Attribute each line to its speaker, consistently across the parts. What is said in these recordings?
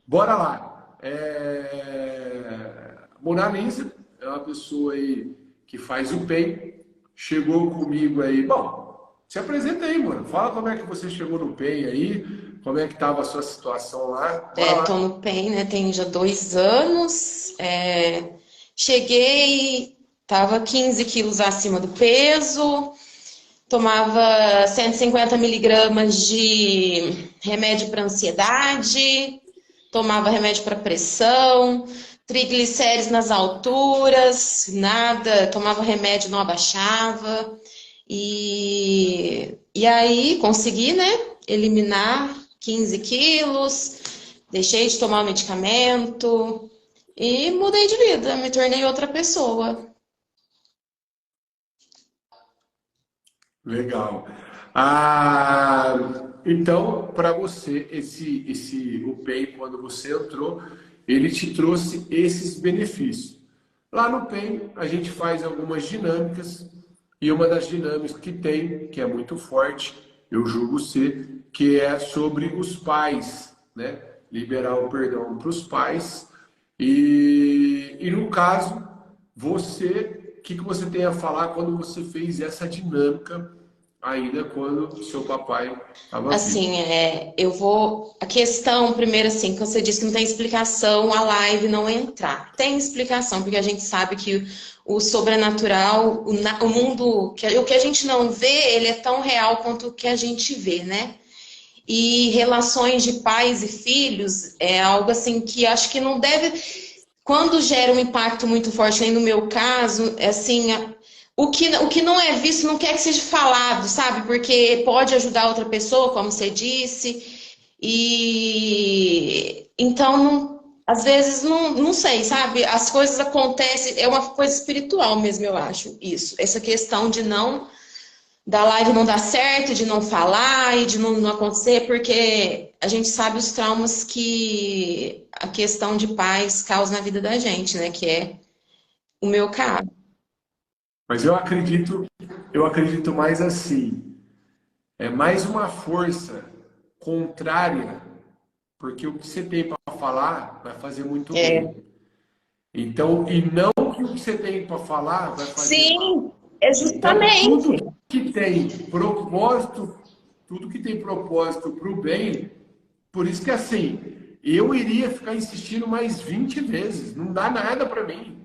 Speaker 1: Bora lá. Mona Lisa é uma pessoa aí que faz o PEN, chegou comigo aí. Bom, se apresenta aí, mano. Fala como é que você chegou no PEN aí, como é que estava a sua situação lá. Bora
Speaker 2: Tô
Speaker 1: lá.
Speaker 2: no PEN, né? Tem já 2 anos. Cheguei, tava 15 quilos acima do peso, tomava 150 miligramas de remédio para ansiedade, tomava remédio para pressão, triglicérides nas alturas, nada, tomava remédio, não abaixava. E aí consegui, né, eliminar 15 quilos, deixei de tomar o medicamento e mudei de vida, me tornei outra pessoa.
Speaker 1: Legal. Então, para você, o PEN, quando você entrou, ele te trouxe esses benefícios. Lá no PEN, a gente faz algumas dinâmicas, e uma das dinâmicas que tem, que é muito forte, eu julgo ser, que é sobre os pais, né? Liberar o perdão para os pais. E no caso, você, o que você tem a falar quando você fez essa dinâmica ainda quando seu papai estava vivo?
Speaker 2: Assim, eu vou. A questão, primeiro, assim, que você disse que não tem explicação, a live não entrar. Tem explicação, porque a gente sabe que o sobrenatural, o mundo, o que a gente não vê, ele é tão real quanto o que a gente vê, né? E relações de pais e filhos é algo assim que acho que não deve. Quando gera um impacto muito forte, nem no meu caso, é assim, o que não é visto não quer que seja falado, sabe? Porque pode ajudar outra pessoa, como você disse. E então, às vezes, não sei, sabe? As coisas acontecem, é uma coisa espiritual mesmo, eu acho, isso. Essa questão de não da live não dar certo, de não falar e de não acontecer, porque a gente sabe os traumas que a questão de paz causa na vida da gente, né? Que é o meu caso.
Speaker 1: Mas eu acredito mais assim, é mais uma força contrária, porque o que você tem para falar vai fazer muito
Speaker 2: É.
Speaker 1: bem. Então, e não que o que você tem para falar vai fazer
Speaker 2: Sim,
Speaker 1: mal.
Speaker 2: é
Speaker 1: Então,
Speaker 2: justamente.
Speaker 1: tudo que tem propósito para o bem, por isso que assim, eu iria ficar insistindo mais 20 vezes, não dá nada para mim.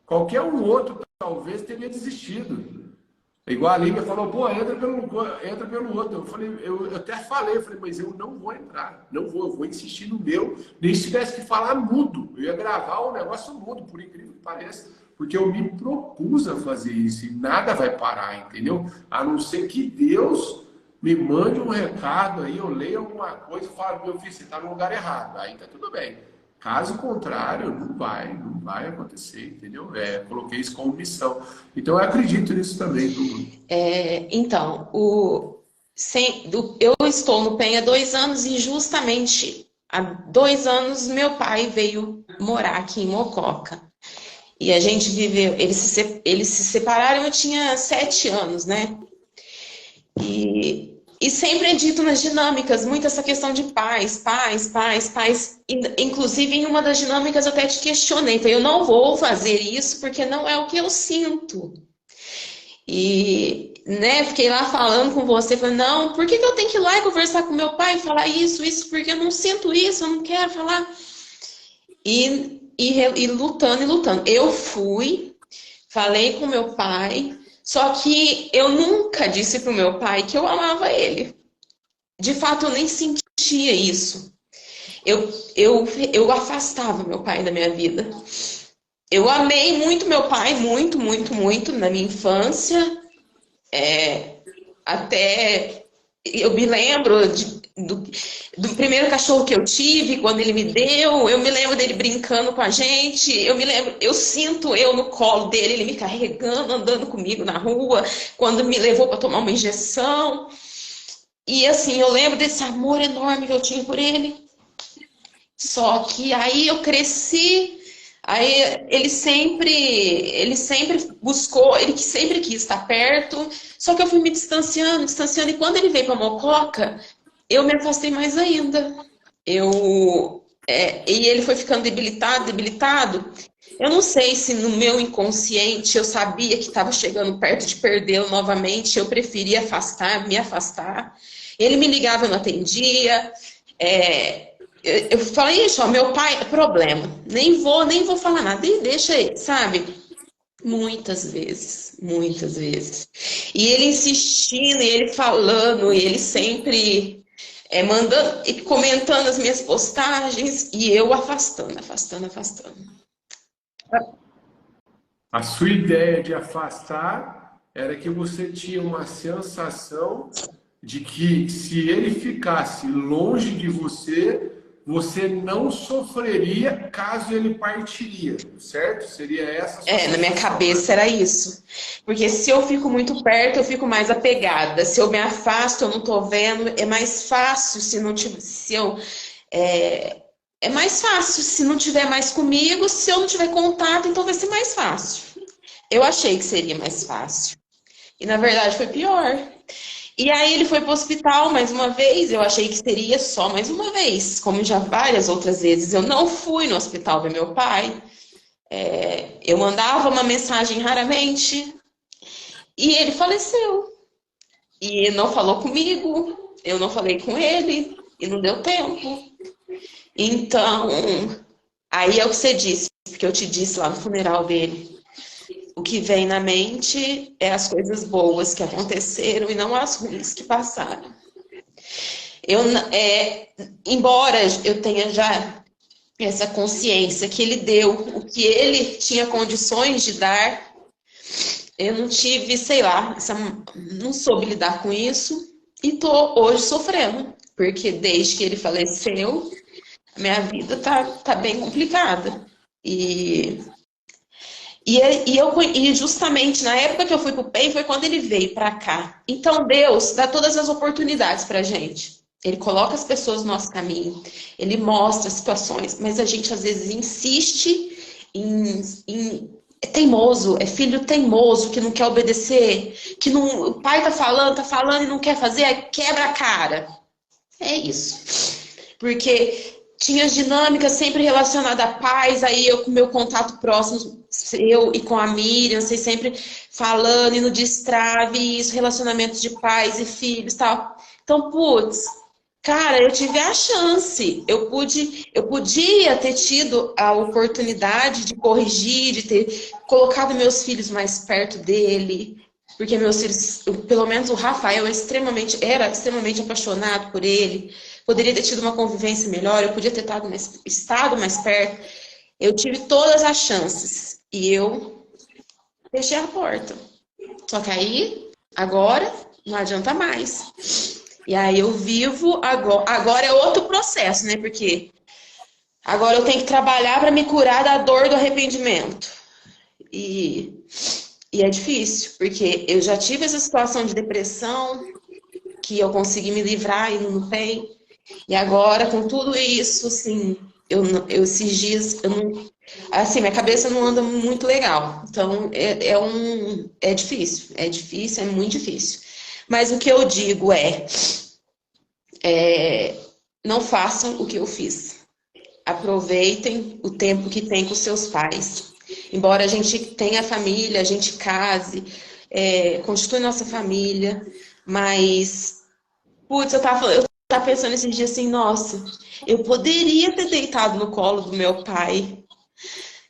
Speaker 1: Qualquer um outro talvez teria desistido. Igual a Lívia falou, pô, entra pelo outro. Eu falei, eu até falei, eu falei, mas eu não vou entrar, não vou, eu vou insistir no meu, nem se tivesse que falar mudo. Eu ia gravar o negócio mudo, por incrível que pareça, porque eu me propus a fazer isso e nada vai parar, entendeu? A não ser que Deus me mande um recado aí, eu leio alguma coisa e falo, meu filho, você está no lugar errado. Aí tá tudo bem. Caso contrário, não vai acontecer, entendeu? Coloquei isso como missão. Então eu acredito nisso também, viu, Bruno?
Speaker 2: Então, eu estou no PEN há 2 anos e justamente há 2 anos meu pai veio morar aqui em Mococa. E a gente viveu, eles se separaram, eu tinha 7 anos, né? E sempre é dito nas dinâmicas, muito essa questão de pais, pais, pais, pais. Inclusive, em uma das dinâmicas eu até te questionei, falei, eu não vou fazer isso porque não é o que eu sinto. E, né, fiquei lá falando com você, falei, não, por que que eu tenho que ir lá e conversar com meu pai e falar isso, porque eu não sinto isso, eu não quero falar. E lutando e lutando. Eu fui, falei com meu pai, só que eu nunca disse pro meu pai que eu amava ele. De fato, eu nem sentia isso. Eu afastava meu pai da minha vida. Eu amei muito meu pai, muito, muito, muito, na minha infância. Até eu me lembro do primeiro cachorro que eu tive, quando ele me deu. Eu me lembro dele brincando com a gente. Eu me lembro, eu sinto eu no colo dele, ele me carregando, andando comigo na rua, quando me levou para tomar uma injeção. E assim, eu lembro desse amor enorme que eu tinha por ele. Só que aí eu cresci, aí ele sempre buscou, ele sempre quis estar perto, só que eu fui me distanciando, distanciando, e quando ele veio para Mococa, eu me afastei mais ainda. Eu e ele foi ficando debilitado, debilitado. Eu não sei se no meu inconsciente eu sabia que estava chegando perto de perdê-lo novamente, eu preferia afastar, me afastar. Ele me ligava, eu não atendia. Eu falei, isso, ó, meu pai é problema. Nem vou falar nada, deixa ele, sabe? Muitas vezes, muitas vezes. E ele insistindo, e ele falando, e ele sempre mandando e comentando as minhas postagens, e eu afastando, afastando, afastando.
Speaker 1: A sua ideia de afastar era que você tinha uma sensação de que se ele ficasse longe de você, você não sofreria caso ele partiria, certo? Seria essa a sua
Speaker 2: Na minha
Speaker 1: sensação,
Speaker 2: cabeça
Speaker 1: né?
Speaker 2: era isso. Porque se eu fico muito perto, eu fico mais apegada. Se eu me afasto, eu não tô vendo, é mais fácil se não tiver, se eu é mais fácil se não tiver mais comigo, se eu não tiver contato, então vai ser mais fácil. Eu achei que seria mais fácil. E na verdade foi pior. E aí ele foi para o hospital mais uma vez, eu achei que seria só mais uma vez, como já várias outras vezes. Eu não fui no hospital ver meu pai. Eu mandava uma mensagem raramente e ele faleceu. E não falou comigo, eu não falei com ele e não deu tempo. Então, aí é o que você disse, porque eu te disse lá no funeral dele. O que vem na mente é as coisas boas que aconteceram e não as ruins que passaram. Embora eu tenha já essa consciência que ele deu, o que ele tinha condições de dar, eu não tive, sei lá, não soube lidar com isso e tô hoje sofrendo, porque desde que ele faleceu, a minha vida tá bem complicada. E justamente na época que eu fui pro PEN foi quando ele veio para cá. Então Deus dá todas as oportunidades pra gente. Ele coloca as pessoas no nosso caminho, ele mostra as situações, mas a gente às vezes insiste é teimoso, é filho teimoso que não quer obedecer, que não, o pai tá falando e não quer fazer, aí quebra a cara. É isso. Porque tinha as dinâmicas sempre relacionadas à paz, aí eu com meu contato próximo, eu e com a Miriam, vocês sempre falando e no destrave, isso, relacionamentos de pais e filhos e tal. Então, putz, cara, eu tive a chance, eu podia ter tido a oportunidade de corrigir, de ter colocado meus filhos mais perto dele, porque meus filhos, pelo menos o Rafael, era extremamente apaixonado por ele, poderia ter tido uma convivência melhor, eu podia ter estado mais perto, eu tive todas as chances e eu fechei a porta. Só que aí, agora, não adianta mais. E aí eu vivo, agora é outro processo, né? Porque agora eu tenho que trabalhar para me curar da dor do arrependimento. E é difícil, porque eu já tive essa situação de depressão, que eu consegui me livrar e não tem. E agora, com tudo isso, assim, esses dias, assim, minha cabeça não anda muito legal. Então, é difícil, é muito difícil. Mas o que eu digo não façam o que eu fiz. Aproveitem o tempo que tem com seus pais. Embora a gente tenha família, a gente case, constitui nossa família, mas, putz, eu tava pensando esses dias assim, nossa, eu poderia ter deitado no colo do meu pai,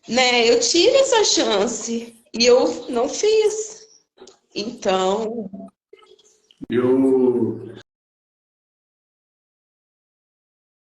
Speaker 2: né? Eu tive essa chance e eu não fiz. Então,
Speaker 1: Eu